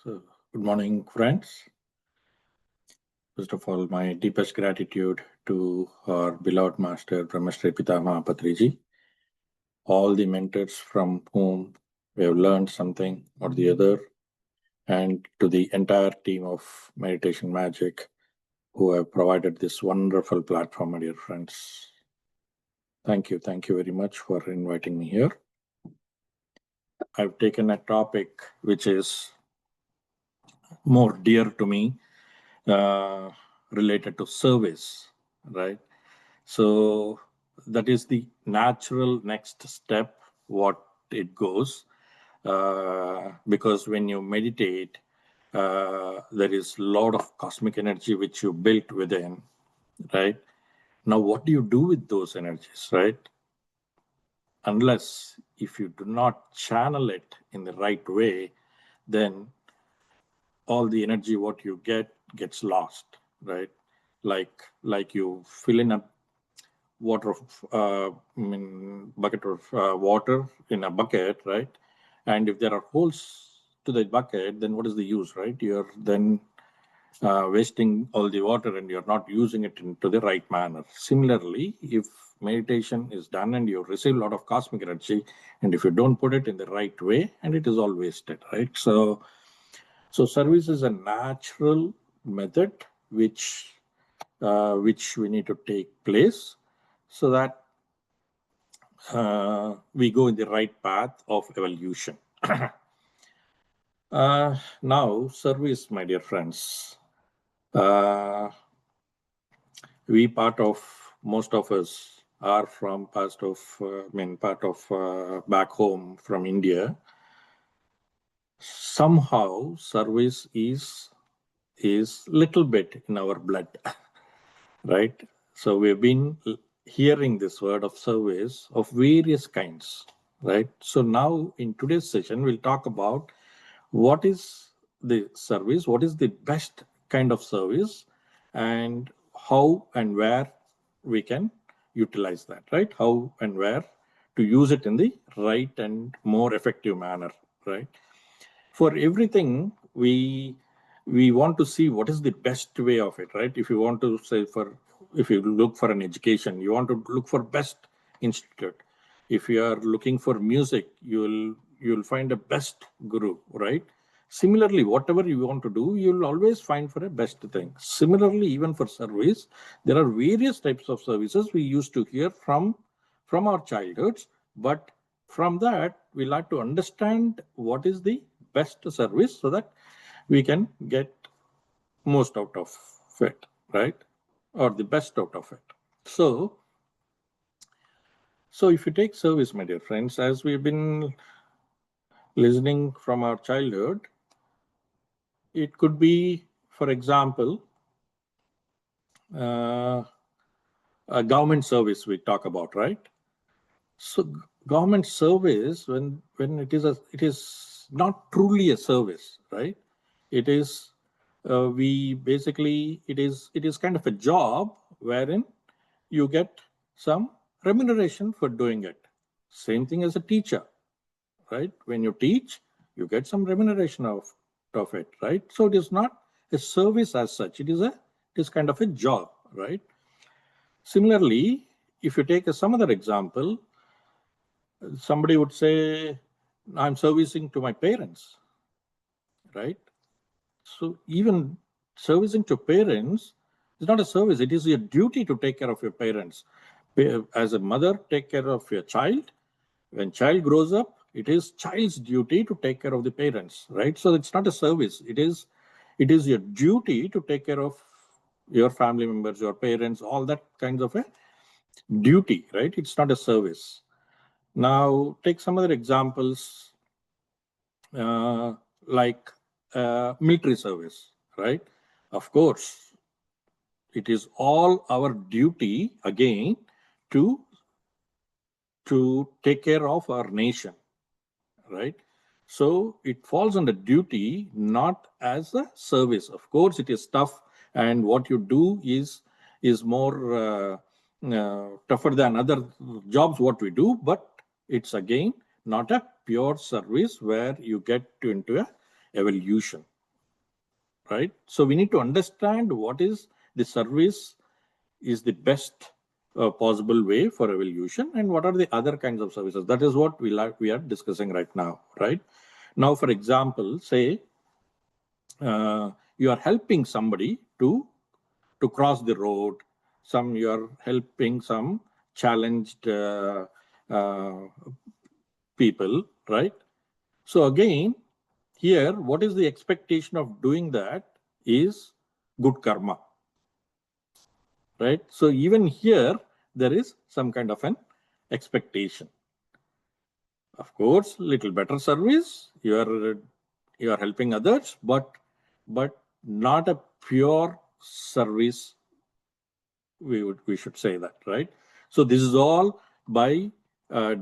So, good morning, friends. First of all, my deepest gratitude to our beloved master, Brahmashri Pitama Patriji, all the mentors from whom we have learned something or the other, and to the entire team of Meditation Magic who have provided this wonderful platform, my dear friends. Thank you. Thank you very much for inviting me here. I've taken a topic which is more dear to me, related to service, right? So that is the natural next step, what it goes, because when you meditate, there is a lot of cosmic energy which you built within, right? Now, what do you do with those energies, right? Unless if you do not channel it in the right way, then all the energy what you get gets lost, right? Like you fill in a water bucket of water in a bucket, right? And if there are holes to the bucket, then what is the use, right? You're then wasting all the water and you're not using it into the right manner. Similarly, if meditation is done and you receive a lot of cosmic energy, and if you don't put it in the right way, and it is all wasted, right? So service is a natural method which we need to take place so that we go in the right path of evolution. Now, service, my dear friends. Most of us are from part of back home from India. Somehow, service is little bit in our blood, right? So we've been hearing this word of service of various kinds, right? So now in today's session, we'll talk about what is the service, what is the best kind of service, and how and where we can utilize that, right? How and where to use it in the right and more effective manner, right? For everything, we want to see what is the best way of it, right? If you want to say if you look for an education, you want to look for best institute. If you are looking for music, you'll find a best guru, right? Similarly, whatever you want to do, you'll always find for a best thing. Similarly, even for service, there are various types of services we used to hear from our childhoods, but from that, we'll have to understand what is the best service so that we can get most out of it, right? Or the best out of it. So if you take service, my dear friends, as we've been listening from our childhood, it could be, for example, a government service we talk about, right? So government service, when it is not truly a service, right? It is it is kind of a job wherein you get some remuneration for doing it. Same thing as a teacher, right? When you teach, you get some remuneration of it, right? So it is not a service as such. It is kind of a job, right? Similarly, if you take some other example, somebody would say, I'm servicing to my parents, right? So even servicing to parents is not a service. It is your duty to take care of your parents. As a mother, take care of your child. When child grows up, it is child's duty to take care of the parents, right? So it's not a service. It is your duty to take care of your family members, your parents, all that kinds of a duty, right? It's not a service. Now, take some other examples, like military service, right? Of course, it is all our duty again to take care of our nation, right? So it falls under duty, not as a service. Of course, it is tough, and what you do is more tougher than other jobs what we do, but it's again not a pure service where you get into a evolution, right? So we need to understand what is the service is the best possible way for evolution, and what are the other kinds of services. That is what we are discussing right now, right? Now, for example, say you are helping somebody to cross the road. You are helping some challenged uh, people, right? So again, here, what is the expectation of doing that is good karma, right? So even here, there is some kind of an expectation. Of course, little better service. You are helping others, but not a pure service. We should say that, right? So this is all by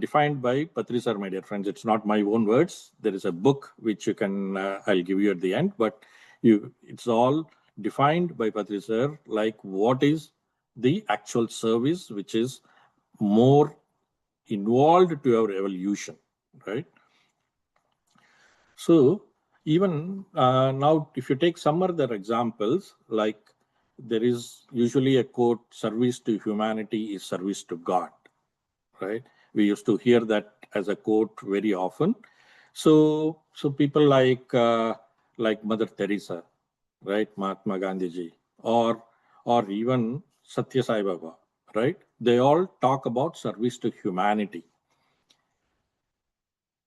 defined by Patrikar, my dear friends. It's not my own words. There is a book which you can I'll give you at the end, but it's all defined by Patrikar, like what is the actual service which is more involved to our evolution, right? So even now, if you take some other examples, like there is usually a quote, service to humanity is service to God, right? We used to hear that as a quote very often. So people like Mother Teresa, right? Mahatma Gandhi ji, or even Satya Sai Baba, right? They all talk about service to humanity.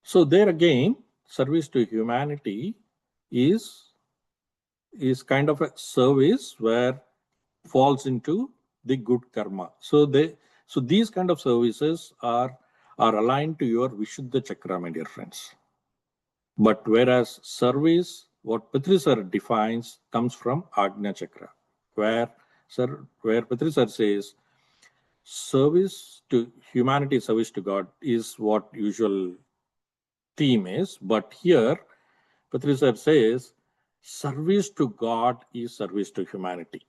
So there again, service to humanity is kind of a service where falls into the good karma. So these kind of services are aligned to your Vishuddha Chakra, my dear friends. But whereas service, what Patrikar defines, comes from Agnya Chakra, where Patrikar says service to humanity, service to God is what usual theme is. But here, Patrikar says service to God is service to humanity.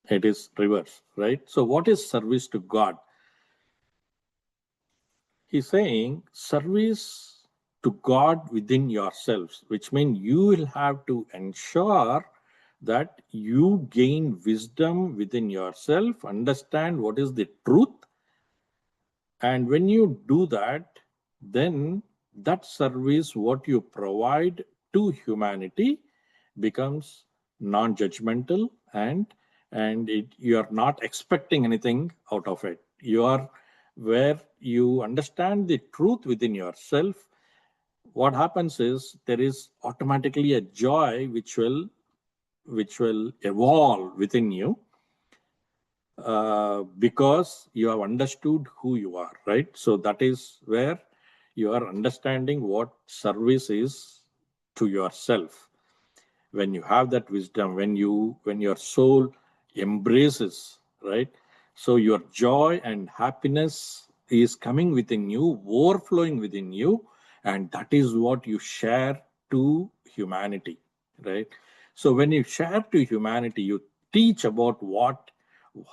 It is reverse, right? So what is service to God? He's saying service to God within yourselves, which means you will have to ensure that you gain wisdom within yourself, understand what is the truth. And when you do that, then that service, what you provide to humanity, becomes non-judgmental, and you are not expecting anything out of it. You are where you understand the truth within yourself. What happens is there is automatically a joy which will evolve within you, because you have understood who you are, right? So that is where you are understanding what service is to yourself. When you have that wisdom, when your soul embraces, right? So your joy and happiness is coming within you, overflowing within you, and that is what you share to humanity, right? So when you share to humanity, you teach about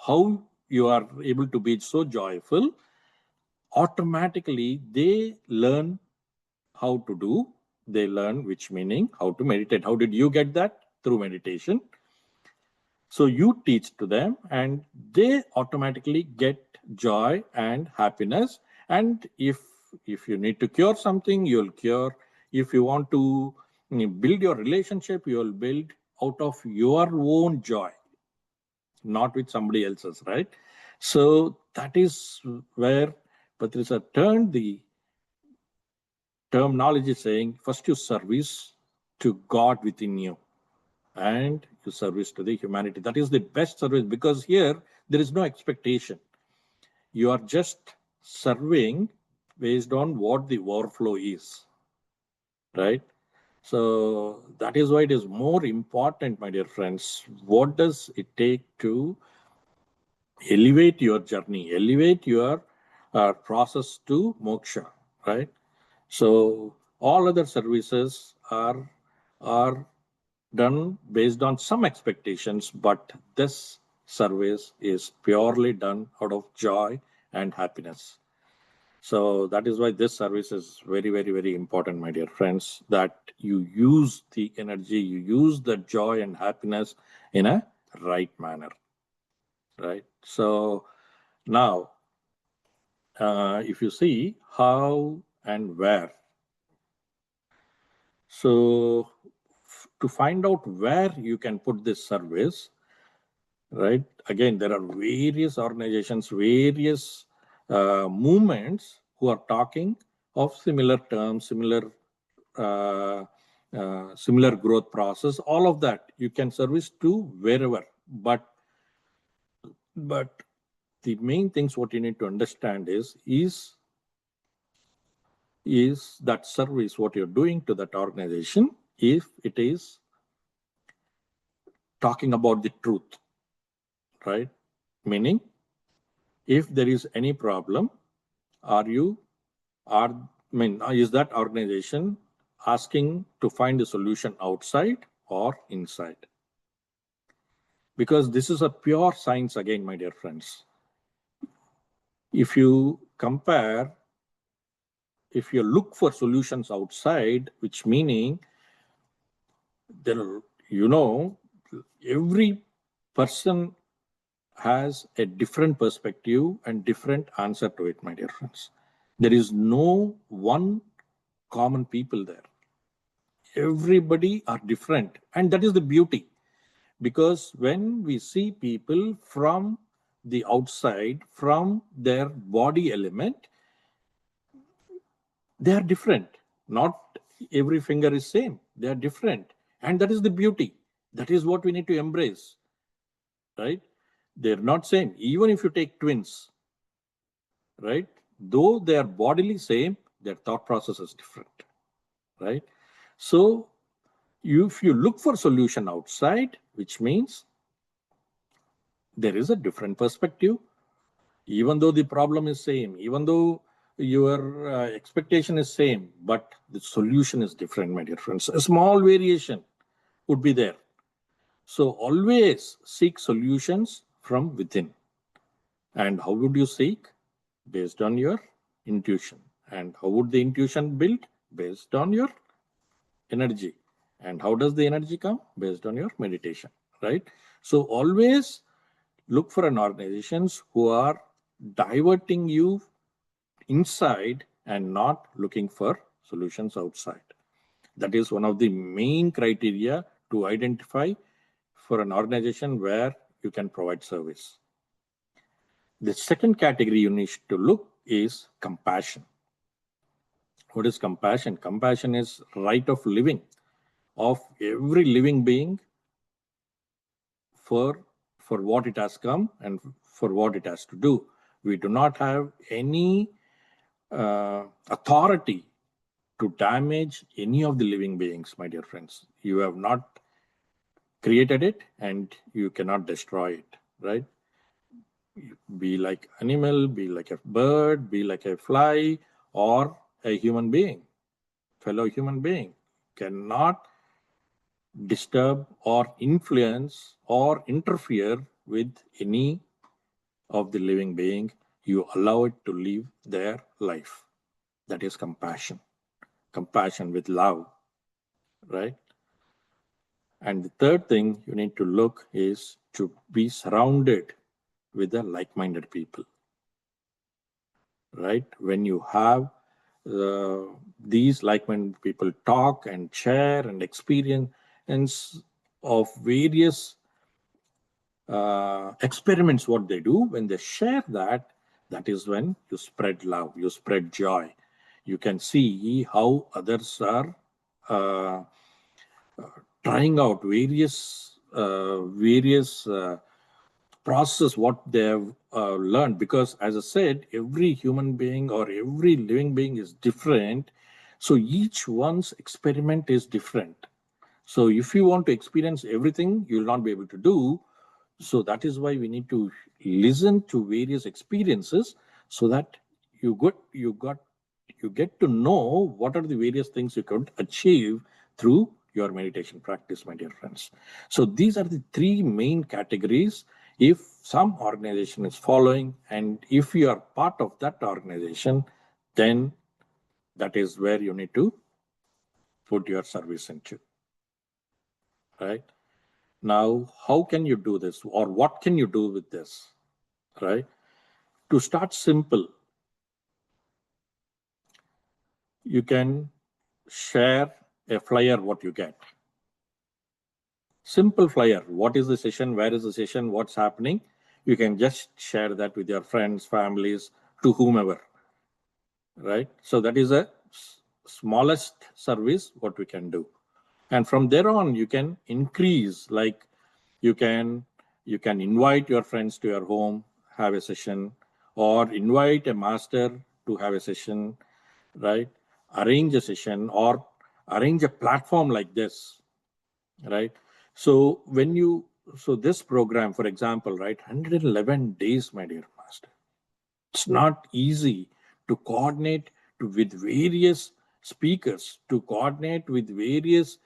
how you are able to be so joyful. Automatically they learn how to do. They learn, which meaning how to meditate. How did you get that? Through meditation. So you teach to them, and they automatically get joy and happiness. And if you need to cure something, you'll cure. If you want to build your relationship, you'll build out of your own joy, not with somebody else's, right? So that is where Patrikar turned the terminology, saying first you service to God within you, and you service to the humanity. That is the best service, because here there is no expectation. You are just serving based on what the overflow is, right? So that is why it is more important, my dear friends. What does it take to elevate your journey, elevate your process to moksha, right? So all other services are done based on some expectations, but this service is purely done out of joy and happiness. So that is why this service is very, very, very important, my dear friends, that you use the energy, you use the joy and happiness in a right manner, right? So now, if you see how and where, so to find out where you can put this service, right? Again, there are various organizations, various movements who are talking of similar terms, uh, similar growth process. All of that you can service to wherever, but the main things what you need to understand is that service what you're doing to that organization, if it is talking about the truth, right? Meaning, if there is any problem, is that organization asking to find a solution outside or inside? Because this is a pure science again, my dear friends. If you compare, if you look for solutions outside, which meaning there, every person has a different perspective and different answer to it, my dear friends. There is no one common people there. Everybody are different, and that is the beauty. Because when we see people from the outside, from their body element, they are different. Not every finger is same. They are different, and that is the beauty. That is what we need to embrace, right? They're not same. Even if you take twins, right? Though they are bodily same, their thought process is different, right? So if you look for solution outside, which means there is a different perspective, even though the problem is same, even though your expectation is same, but the solution is different, my dear friends. A small variation would be there. So always seek solutions from within. And how would you seek? Based on your intuition. And how would the intuition build? Based on your energy. And how does the energy come? Based on your meditation, right? So always look for an organizations who are diverting you inside and not looking for solutions outside. That is one of the main criteria to identify for an organization where you can provide service. The second category you need to look is compassion. What is compassion? Compassion is right of living of every living being for what it has come and for what it has to do. We do not have any authority to damage any of the living beings, my dear friends. You have not created it and you cannot destroy it, right? Be like animal, be like a bird, be like a fly, or a human being, fellow human being. Cannot disturb or influence or interfere with any of the living being. You allow it to live their life. That is compassion. Compassion with love, right? And the third thing you need to look is to be surrounded with the like-minded people, right? When you have these like-minded people talk and share and experience of various experiments, what they do, when they share that, that is when you spread love, you spread joy. You can see how others are trying out various process what they have learned, because as I said, every human being or every living being is different, so each one's experiment is different. So if you want to experience everything, you will not be able to do. So that is why we need to listen to various experiences so that you get to know what are the various things you could achieve through your meditation practice, my dear friends. So these are the three main categories. If some organization is following, and if you are part of that organization, then that is where you need to put your service into, right? Now, how can you do this, or what can you do with this, right? To start simple, you can share a flyer, what you get. Simple flyer. What is the session? Where is the session? What's happening? You can just share that with your friends, families, to whomever, right? So that is a smallest service what we can do. And from there on, you can increase, like you can invite your friends to your home, have a session, or invite a master to have a session, right? Arrange a session or arrange a platform like this, right? So this program, for example, right, 111 days, my dear master. It's not easy to coordinate with various speakers, to coordinate with various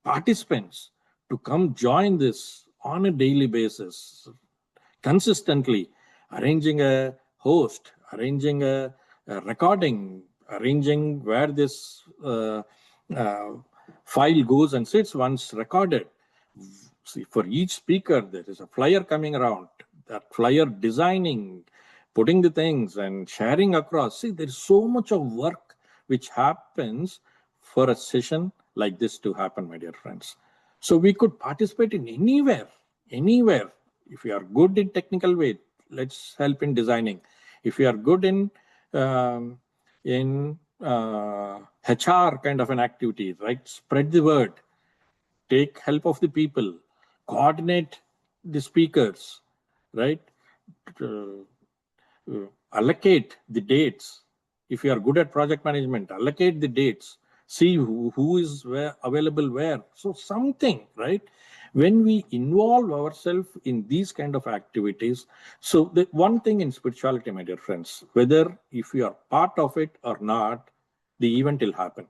participants to come join this on a daily basis, consistently, arranging a host, arranging a recording, arranging where this uh, file goes and sits once recorded. See, for each speaker, there is a flyer coming around, that flyer designing, putting the things and sharing across. See, there's so much of work which happens for a session like this to happen, my dear friends. So we could participate in anywhere. If you are good in technical way, let's help in designing. If you are good in HR kind of an activity, right? Spread the word, take help of the people, coordinate the speakers, right? Uh, Allocate the dates. If you are good at project management, allocate the dates. See who is where available where. So something, right? When we involve ourselves in these kind of activities, so the one thing in spirituality, my dear friends, whether if you are part of it or not, the event will happen,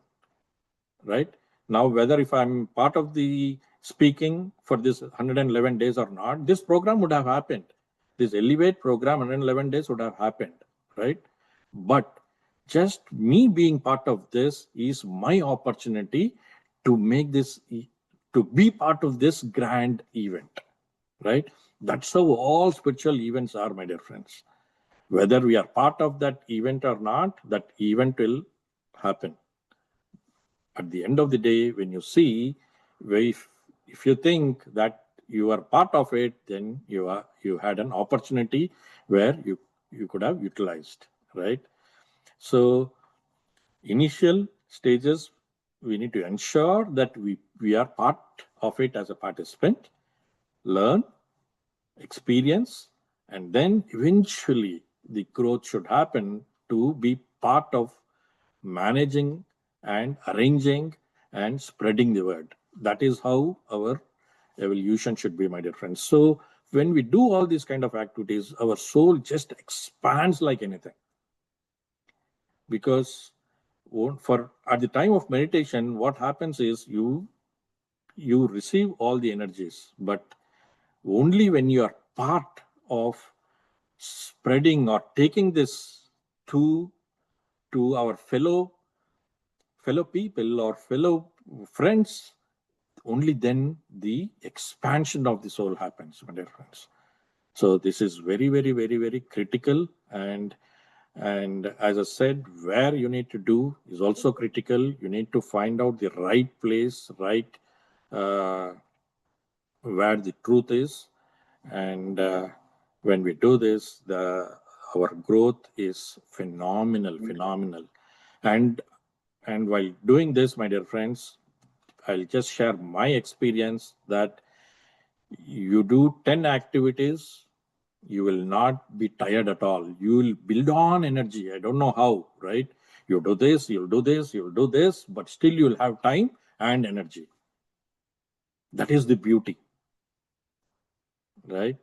right? Now, whether if I'm part of the speaking for this 111 days or not, this program would have happened. This Elevate program, 111 days would have happened, right? But just me being part of this is my opportunity to make this, to be part of this grand event, right? That's how all spiritual events are, my dear friends. Whether we are part of that event or not, that event will happen. At the end of the day, when you see, if you think that you are part of it, then you had an opportunity where you could have utilized, right? So initial stages, we need to ensure that we are part of it as a participant, learn, experience, and then eventually the growth should happen to be part of managing and arranging and spreading the word. That is how our evolution should be, my dear friends. So when we do all these kind of activities, our soul just expands like anything. Because for at the time of meditation, what happens is you receive all the energies, but only when you are part of spreading or taking this to our fellow people or fellow friends, only then the expansion of the soul happens, my dear friends. So this is very, very, very, very critical. And as I said, where you need to do is also critical. You need to find out the right place, right, where the truth is. And when we do this, our growth is phenomenal. And while doing this, my dear friends, I'll just share my experience that you do 10 activities, you will not be tired at all. You will build on energy. I don't know how, right? You do this, you'll do this, you'll do this, but still you'll have time and energy. That is the beauty, right?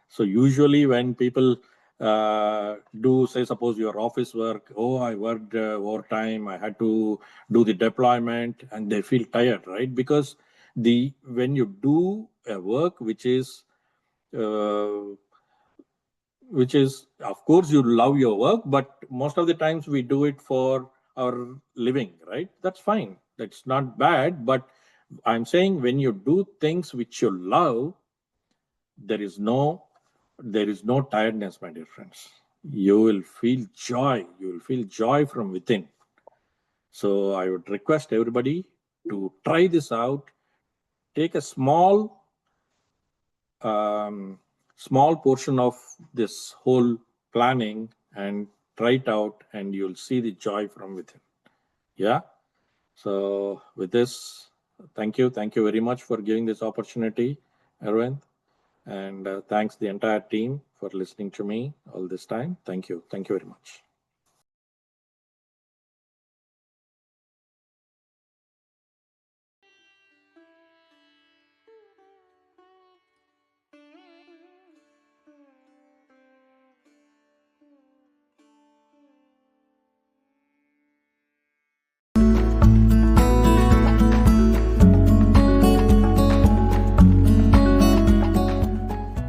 So usually when people do, say, suppose your office work, oh, I worked overtime, I had to do the deployment, and they feel tired, right? Because when you do a work which is which is, of course, you love your work, but most of the times we do it for our living, right? That's fine. That's not bad. But I'm saying when you do things which you love, there is no tiredness, my dear friends. You will feel joy. You will feel joy from within. So I would request everybody to try this out. Take a small portion of this whole planning and try it out, and you'll see the joy from within. Yeah. So with this, thank you very much for giving this opportunity, Arvind, and thanks the entire team for listening to me all this time. Thank you very much.